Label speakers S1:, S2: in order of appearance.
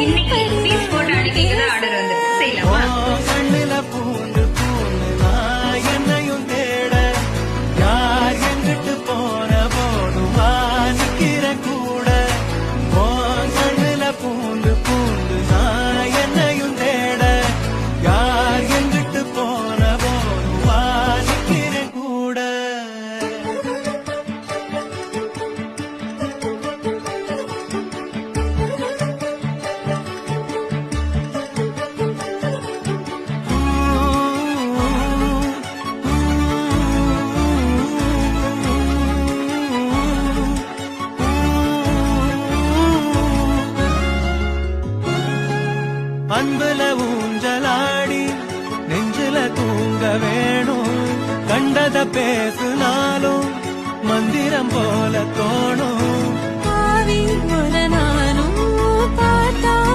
S1: இன்னைக்கு பீஸ் போட்டு அடிக்கிறது ஆர்டர் வந்து செய்யலாமா?
S2: கண்ணுல பூண்டு பூண்டு நான் என்னையும் தேட யார் எங்கிட்டு போன போடுவா நிக்கிற கூட கண்ணுல பூண்டு பூண்டு நான் என்னையும் தேட யார் எங்கிட்டு போன போடுவா நிக்கிற கூட அன்புல ஊஞ்சலாடி நெஞ்சில தூங்க வேணும் கண்டத பேசுனாலும் மந்திரம் போல தோணும்
S3: ஆவி ஒரு நாள்